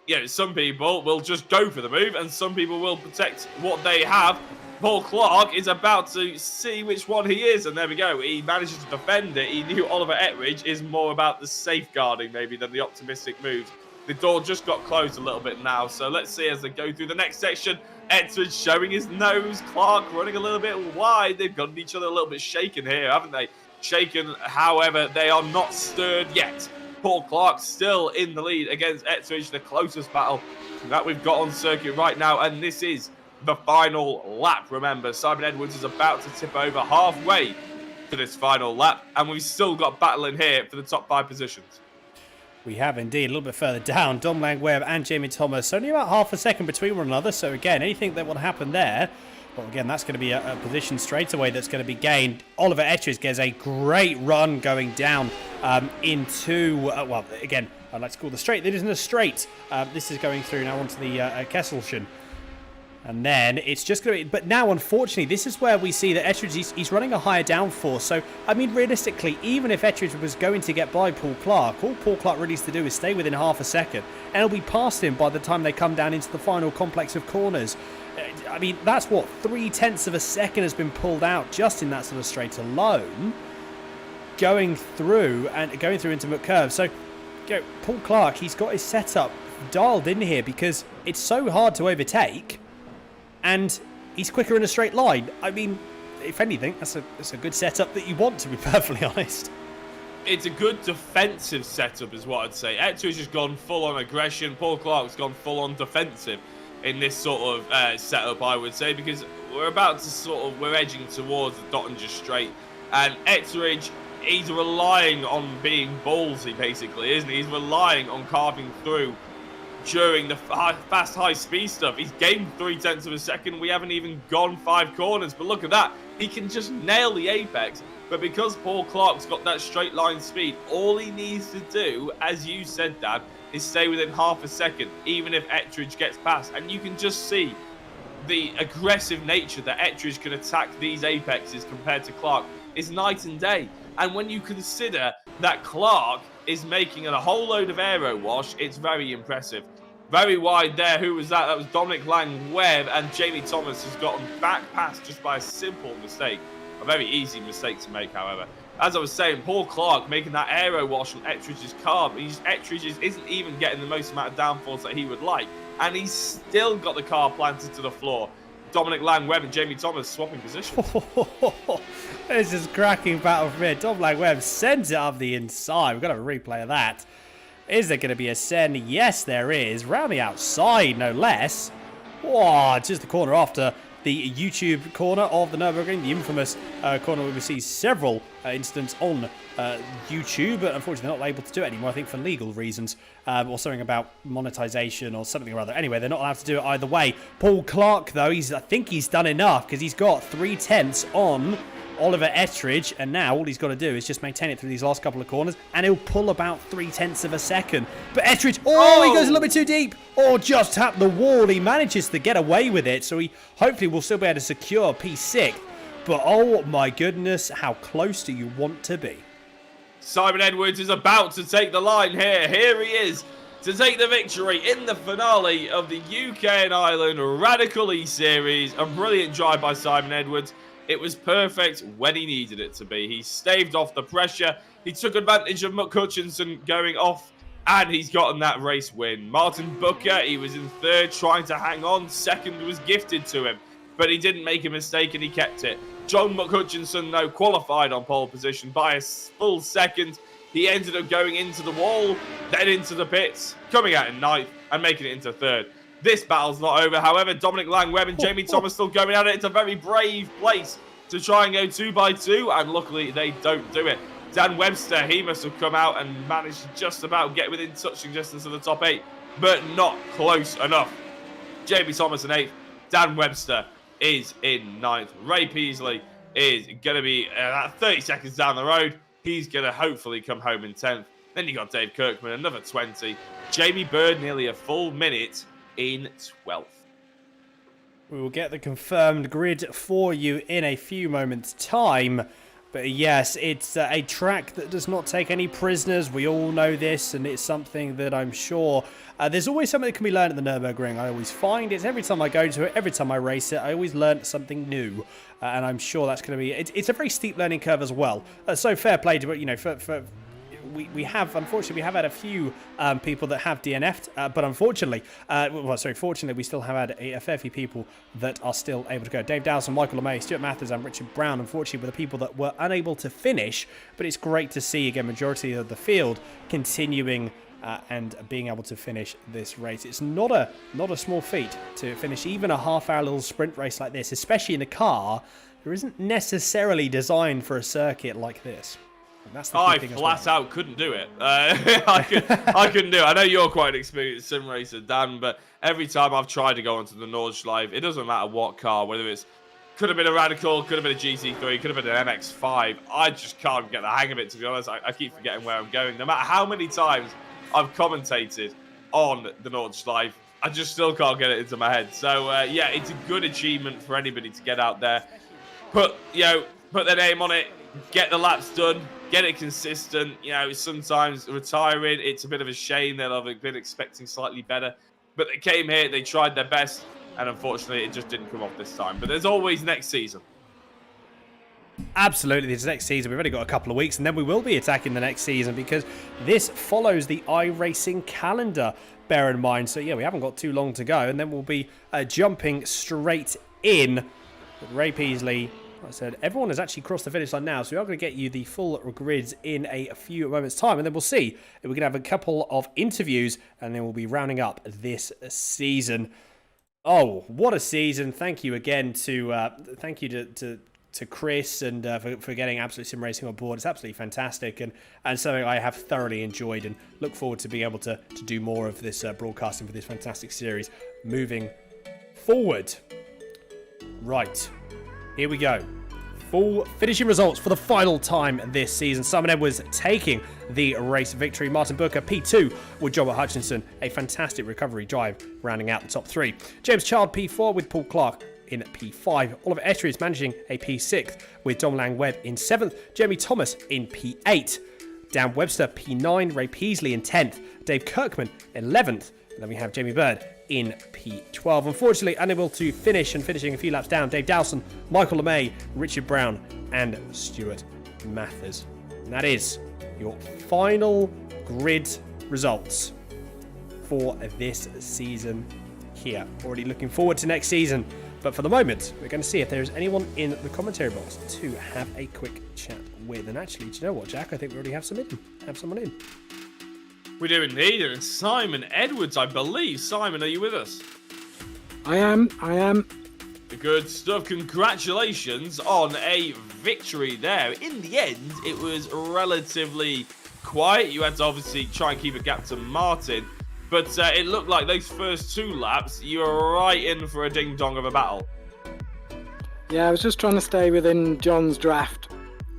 you know, some people will just go for the move and some people will protect what they have. Paul Clark is about to see which one he is, and there we go. He manages to defend it. He knew Oliver Ettridge is more about the safeguarding maybe than the optimistic moves. The door just got closed a little bit now, so let's see as they go through the next section. Ettridge showing his nose, Clark running a little bit wide. They've gotten each other a little bit shaken here, haven't they? Shaken, however, they are not stirred yet. Paul Clark still in the lead against Ettridge, the closest battle that we've got on circuit right now, and this is the final lap. Remember, Simon Edwards is about to tip over halfway to this final lap, and we've still got battling here for the top 5 positions. We have indeed. A little bit further down, Dom Lang Webb and Jamie Thomas, only about half a second between one another. So again, anything that will happen there, well, again, that's going to be a position straight away that's going to be gained. Oliver Ettridge gets a great run going down into, well, again, I'd like to call the straight. It isn't a straight. This is going through now onto the Kesselchen. And then it's just going to be... But now, unfortunately, this is where we see that Ettridge, he's running a higher downforce. So, I mean, realistically, even if Ettridge was going to get by Paul Clark, all Paul Clark really needs to do is stay within half a second. And he'll be past him by the time they come down into the final complex of corners. I mean, that's what, 0.3 of a second has been pulled out just in that sort of straight alone. Going through into McCurve. So, Paul Clark, he's got his setup dialed in here because it's so hard to overtake. And he's quicker in a straight line. I mean, if anything, that's a good setup that you want, to be perfectly honest. It's a good defensive setup is what I'd say. Ettridge has gone full on aggression. Paul Clark's gone full on defensive in this sort of setup, I would say, because we're edging towards the Dottinger Straight. And Ettridge, he's relying on being ballsy, basically, isn't he? He's relying on carving through during the fast high-speed stuff. He's gained 0.3 of a second. We haven't even gone 5 corners, but look at that. He can just nail the apex. But because Paul Clark's got that straight line speed, all he needs to do, as you said, Dad, is stay within half a second, even if Ettridge gets past. And you can just see the aggressive nature that Ettridge can attack these apexes compared to Clark is night and day. And when you consider that Clark is making a whole load of aero wash, it's very impressive. Very wide there. Who was that? That was Dominic Lang Webb, and Jamie Thomas has gotten back past just by a simple mistake. A very easy mistake to make, however. As I was saying, Paul Clark making that aero wash on Ettridge's car. Ettridge isn't even getting the most amount of downforce that he would like, and he's still got the car planted to the floor. Dominic Lang Webb and Jamie Thomas swapping positions. This is cracking battle from here. Dom Lang Webb sends it up the inside. We've got a replay of that. Is there going to be a send? Yes, there is. Round the outside, no less. Whoa, just the corner after. the YouTube corner of the Nürburgring, the infamous corner where we see several incidents on YouTube, but unfortunately they're not able to do it anymore, I think for legal reasons, or something about monetization or something or other. Anyway, they're not allowed to do it either way. Paul Clark, though, I think he's done enough, because he's got 3/10 on Oliver Ettridge, and now all he's got to do is just maintain it through these last couple of corners, and he'll pull about 3/10 of a second. But Ettridge, he goes a little bit too deep, just tapped the wall. He manages to get away with it, so he hopefully will still be able to secure P6. But oh my goodness, how close do you want to be? Simon Edwards is about to take the line here. Here he is to take the victory in the finale of the UK and Ireland Radical E Series. A brilliant drive by Simon Edwards. It was perfect when he needed it to be. He staved off the pressure. He took advantage of Hutchinson going off, and he's gotten that race win. Martin Booker, he was in third, trying to hang on. Second was gifted to him, but he didn't make a mistake, and he kept it. John Hutchinson, though, qualified on pole position by a full second. He ended up going into the wall, then into the pits, coming out in ninth, and making it into third. This battle's not over. However, Dominic Lang-Webb and Jamie Thomas still going at it. It's a very brave place to try and go 2x2, and luckily they don't do it. Dan Webster, he must have come out and managed to just about get within touching distance of the top 8, but not close enough. Jamie Thomas in 8th. Dan Webster is in 9th. Ray Peasley is going to be 30 seconds down the road. He's going to hopefully come home in 10th. Then you got Dave Kirkman, another 20. Jamie Bird, nearly a full minute in 12th. We will get the confirmed grid for you in a few moments' time. But yes, it's a track that does not take any prisoners. We all know this, and it's something that I'm sure there's always something that can be learned at the Nürburgring. I always find it every time I go to it, every time I race it, I always learn something new. And I'm sure that's going to be... It's a very steep learning curve as well. So fair play to, you know, we have had a few people that have DNF'd, but unfortunately, fortunately, we still have had a fair few people that are still able to go. Dave Dowson, Michael LeMay, Stuart Mathers, and Richard Brown, unfortunately, were the people that were unable to finish, but it's great to see, again, majority of the field continuing and being able to finish this race. It's not a small feat to finish even a half-hour little sprint race like this, especially in a car that isn't necessarily designed for a circuit like this. I flat out couldn't do it. I couldn't do it. I know you're quite an experienced sim racer, Dan, but every time I've tried to go onto the Nordschleife, it doesn't matter what car, whether it's could have been a Radical, could have been a GT3, could have been an MX-5. I just can't get the hang of it, to be honest. I keep forgetting where I'm going. No matter how many times I've commentated on the Nordschleife, I just still can't get it into my head. So, yeah, it's a good achievement for anybody to get out there. Put their name on it, get the laps done, get it consistent. You know, sometimes retiring, it's a bit of a shame. They'll have been expecting slightly better. But they came here, they tried their best, and unfortunately, it just didn't come off this time. But there's always next season. Absolutely, this next season. We've only got a couple of weeks, and then we will be attacking the next season because this follows the iRacing calendar, bear in mind. So, yeah, we haven't got too long to go, and then we'll be jumping straight in with Ray Peasley. Like I said, everyone has actually crossed the finish line now, so we are going to get you the full grids in a few moments' time, and then we'll see if we can have a couple of interviews, and then we'll be rounding up this season. Oh, what a season! Thank you again to Chris and for getting Absolute Sim Racing on board. It's absolutely fantastic and something I have thoroughly enjoyed and look forward to being able to do more of this broadcasting for this fantastic series moving forward. Right. Here we go. Full finishing results for the final time this season. Simon Edwards taking the race victory. Martin Booker, P2 with John Hutchinson. A fantastic recovery drive rounding out the top 3. James Child, P4 with Paul Clark in P5. Oliver Ettridge managing a P6 with Dom Lang-Webb in 7th. Jeremy Thomas in P8. Dan Webster, P9. Ray Peasley in 10th. Dave Kirkman, 11th. And then we have Jamie Bird in P12. Unfortunately, unable to finishing a few laps down, Dave Dowson, Michael LeMay, Richard Brown, and Stuart Mathers. And that is your final grid results for this season here. Already looking forward to next season. But for the moment, we're going to see if there is anyone in the commentary box to have a quick chat with. And actually, do you know what, Jack? I think we already have someone in. We do indeed, and it's Simon Edwards, I believe. Simon, are you with us? I am. Good stuff. Congratulations on a victory there. In the end, it was relatively quiet. You had to obviously try and keep a gap to Martin, but it looked like those first 2 laps, you were right in for a ding-dong of a battle. Yeah, I was just trying to stay within John's draft,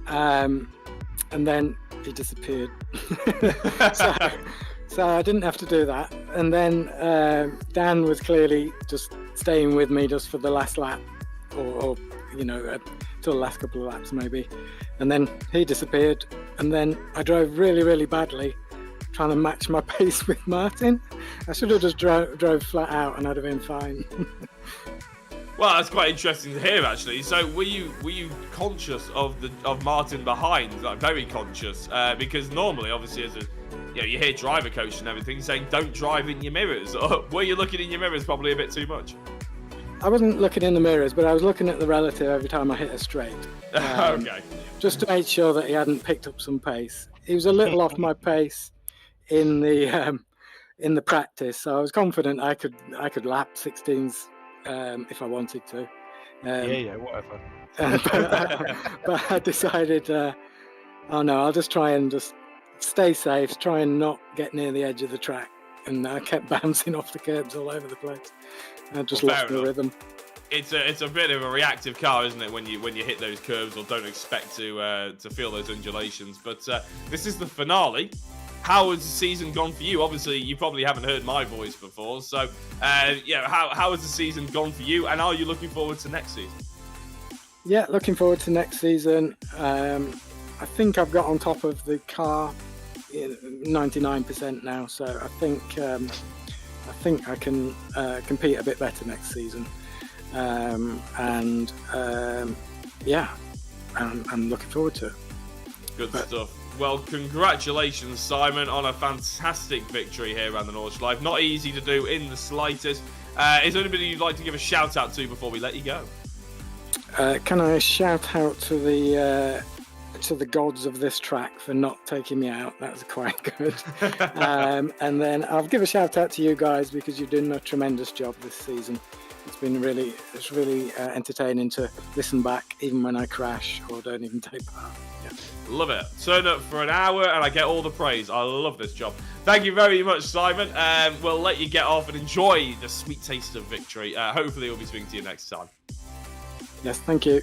and then he disappeared. So I didn't have to do that. And then Dan was clearly just staying with me just for the last lap, or till the last couple of laps maybe. And then he disappeared, and then I drove really, really badly, trying to match my pace with Martin. I should have just drove flat out, and I'd have been fine. Well, that's quite interesting to hear, actually. So, were you conscious of Martin behind? Like, very conscious, because normally, obviously, as a you hear driver coach and everything saying don't drive in your mirrors. Or were you looking in your mirrors probably a bit too much? I wasn't looking in the mirrors, but I was looking at the relative every time I hit a straight. Okay. Just to make sure that he hadn't picked up some pace. He was a little off my pace in the practice, so I was confident I could lap 16s if I wanted to. Whatever. But I decided, oh no, I'll just try and just stay safe, try and not get near the edge of the track. And I kept bouncing off the curbs all over the place. I just lost the rhythm. It's a bit of a reactive car, isn't it, when you hit those curves or don't expect to feel those undulations. But this is the finale. How has the season gone for you? Obviously, you probably haven't heard my voice before. So, how has the season gone for you? And are you looking forward to next season? Yeah, looking forward to next season. I think I've got on top of the car 99% now, so I think I can compete a bit better next season. I'm looking forward to it. Good stuff. Well, congratulations, Simon, on a fantastic victory here around the Nordschleife. Not easy to do in the slightest. Is there anybody you'd like to give a shout out to before we let you go? Can I shout out to the gods of this track for not taking me out? That was quite good. And then I'll give a shout out to you guys because you've done a tremendous job this season. It's really entertaining to listen back even when I crash or don't even take part. Yeah. Love it. Turn up for an hour and I get all the praise. I love this job. Thank you very much, Simon. We'll let you get off and enjoy the sweet taste of victory. Hopefully we'll be speaking to you next time. Yes, thank you.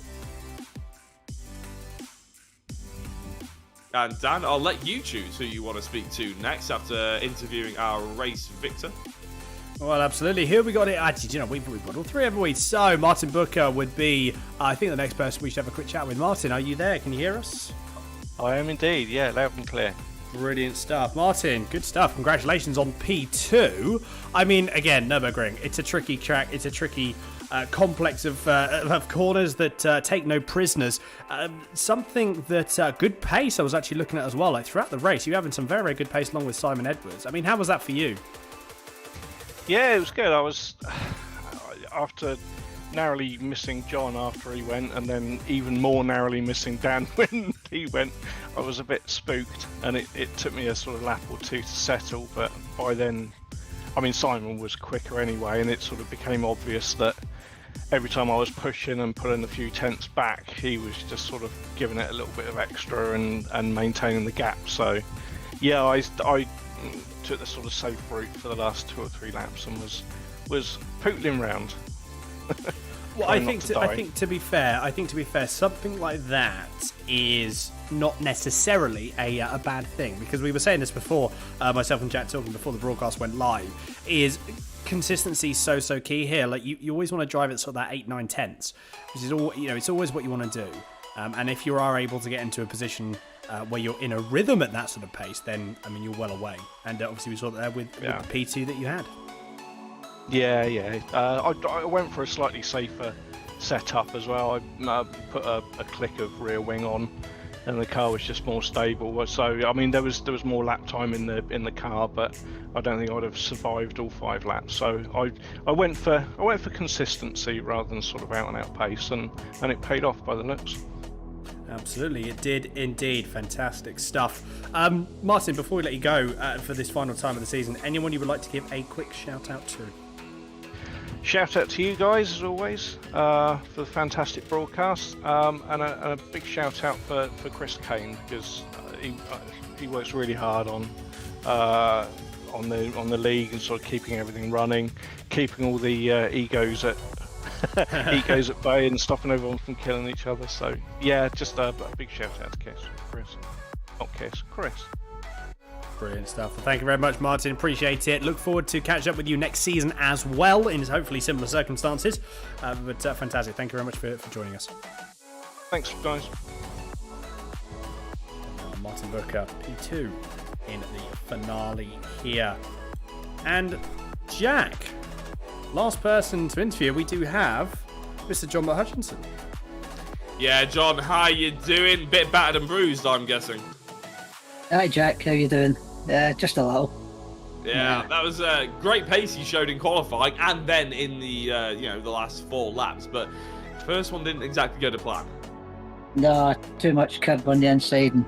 And Dan, I'll let you choose who you want to speak to next after interviewing our race victor. Well, absolutely. Here we got it. Actually, we've got all three, haven't we? So, Martin Booker would be, I think, the next person we should have a quick chat with. Martin, are you there? Can you hear us? I am indeed, yeah, loud and clear. Brilliant stuff. Martin, good stuff. Congratulations on P2. I mean, again, Nürburgring, it's a tricky track. It's a tricky complex of corners that take no prisoners. Something that good pace I was actually looking at as well. Like throughout the race, you're having some very, very good pace along with Simon Edwards. I mean, how was that for you? Yeah, it was good. I was, after narrowly missing John after he went, and then even more narrowly missing Dan when he went, I was a bit spooked, and it took me a sort of lap or two to settle, but by then, I mean, Simon was quicker anyway, and it sort of became obvious that every time I was pushing and pulling a few tenths back, he was just sort of giving it a little bit of extra and maintaining the gap. So, yeah, I took the sort of safe route for the last 2 or 3 laps and was pootling round. Well, I think to be fair, something like that is not necessarily a bad thing, because we were saying this before, myself and Jack talking before the broadcast went live, is consistency so key here. Like you always want to drive at sort of that 8, 9 tenths, which is all, it's always what you want to do. And if you are able to get into a position where you're in a rhythm at that sort of pace, then I mean you're well away. And obviously we saw that there with the P2 that you had. Yeah. I went for a slightly safer setup as well. I put a click of rear wing on, and the car was just more stable. So I mean, there was more lap time in the car, but I don't think I'd have survived all 5 laps. So I went for consistency rather than sort of out and out pace, and it paid off by the looks. Absolutely, it did indeed. Fantastic stuff. Martin, before we let you go for this final time of the season, anyone you would like to give a quick shout out to? shout out to you guys as always for the fantastic broadcast, and a big shout out for Chris Kane, because he works really hard on the league and sort of keeping everything running, keeping all the egos at bay and stopping everyone from killing each other. So yeah, just a big shout out to Chris. Brilliant stuff. Well, thank you very much, Martin. Appreciate it. Look forward to catch up with you next season as well, in hopefully similar circumstances. But fantastic. Thank you very much for joining us. Thanks, guys. Martin Booker, P2 in the finale here. And Jack, last person to interview, we do have Mr. John Hutchinson. Yeah, John, how you doing? Bit battered and bruised, I'm guessing. Hi Jack, how you doing? Just a little. Yeah, that was a great pace you showed in qualifying, and then in the the last 4 laps. But the first one didn't exactly go to plan. No, too much curb on the inside and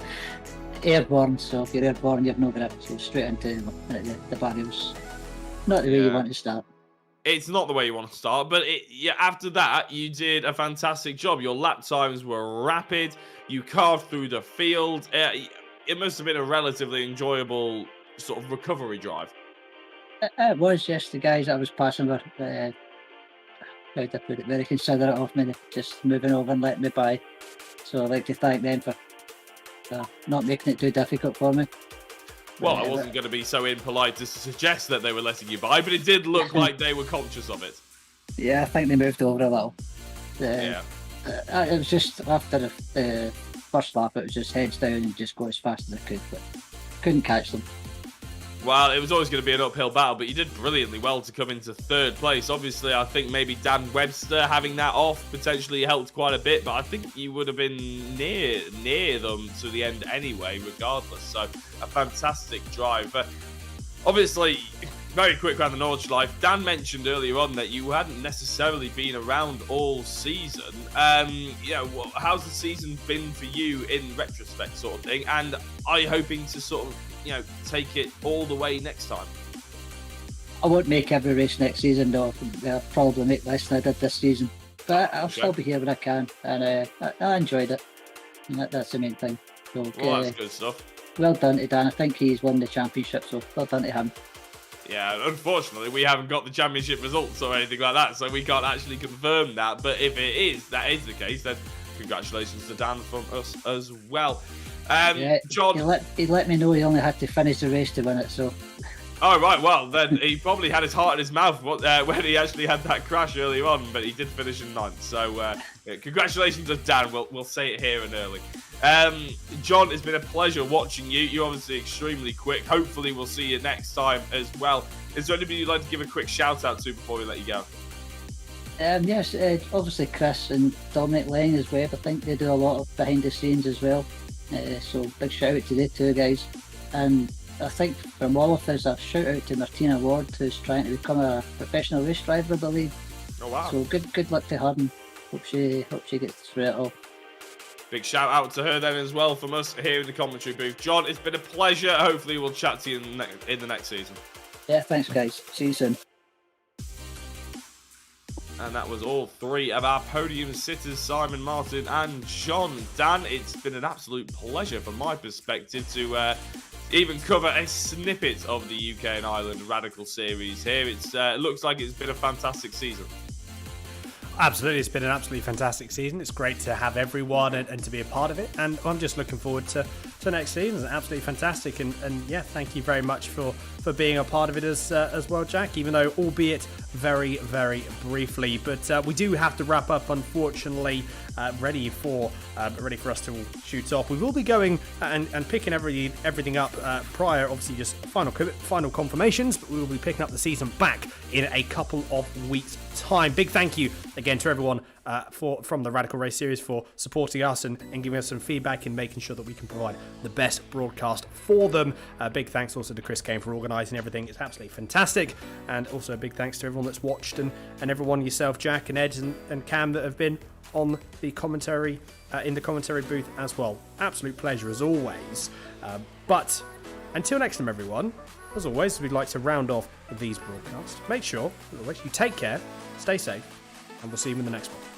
airborne. So if you're airborne, you've no grip. So straight into the barriers. Not the way you want to start. It's not the way you want to start, but after that, you did a fantastic job. Your lap times were rapid. You carved through the field. It must have been a relatively enjoyable sort of recovery drive. It was, yes. The guys I was passing were, how to put it, very considerate of me, just moving over and letting me by. So I'd like to thank them for not making it too difficult for me. Well, I wasn't going to be so impolite to suggest that they were letting you by, but it did look like they were conscious of it. Yeah, I think they moved over a little. It was just after the first lap, it was just heads down and just go as fast as I could, but couldn't catch them. Well, it was always going to be an uphill battle, but you did brilliantly well to come into 3rd place. Obviously, I think maybe Dan Webster having that off potentially helped quite a bit, but I think you would have been near them to the end anyway, regardless. So, a fantastic drive. But obviously, very quick around the Nordschleife. Dan mentioned earlier on that you hadn't necessarily been around all season. How's the season been for you in retrospect, sort of thing? And are you hoping to sort of take it all the way next time? I won't make every race next season, though. I'll probably make less than I did this season. But I'll still be here when I can, and I enjoyed it. And that's the main thing. So, well, that's good stuff. Well done to Dan. I think he's won the championship, so well done to him. Yeah, unfortunately, we haven't got the championship results or anything like that, so we can't actually confirm that. But if that is the case, then congratulations to Dan from us as well. John, he let me know he only had to finish the race to win it. So. Oh right, well then he probably had his heart in his mouth when he actually had that crash earlier on, but he did finish in 9th. So congratulations to Dan. We'll say it here and early. John, it's been a pleasure watching you. You're obviously extremely quick. Hopefully we'll see you next time as well. Is there anybody you'd like to give a quick shout out to before we let you go? Yes, obviously Chris and Dominic Lane as well. I think they do a lot of behind the scenes as well. So big shout out to the 2 guys. And I think from all of us, a shout out to Martina Ward, who's trying to become a professional race driver, I believe. Oh wow! So good luck to her, and hope she gets through it all. Big shout out to her then as well from us here in the commentary booth. John, it's been a pleasure. Hopefully we'll chat to you in the next season. Yeah, thanks guys. See you soon. And that was all 3 of our podium sitters, Simon, Martin and John. Dan, it's been an absolute pleasure from my perspective to even cover a snippet of the UK and Ireland Radical Series here. It looks like it's been a fantastic season. Absolutely, it's been an absolutely fantastic season. It's great to have everyone and to be a part of it, and I'm just looking forward to next season. It's absolutely fantastic, and yeah, thank you very much for being a part of it as well, Jack, even though albeit very, very briefly. But we do have to wrap up, unfortunately, ready for us to shoot off. We will be going and picking everything up prior, obviously just final confirmations, but we will be picking up the season back in a couple of weeks' time. Big thank you again to everyone from the Radical Race Series for supporting us and giving us some feedback and making sure that we can provide the best broadcast for them. Big thanks also to Chris Kane for organising everything. It's absolutely fantastic. And also a big thanks to everyone that's watched and everyone, yourself, Jack and Ed and Cam, that have been on the commentary in the commentary booth as well. Absolute pleasure as always. But Until next time, everyone, as always, we'd like to round off these broadcasts. Make sure, as always, you take care, stay safe, and we'll see you in the next one.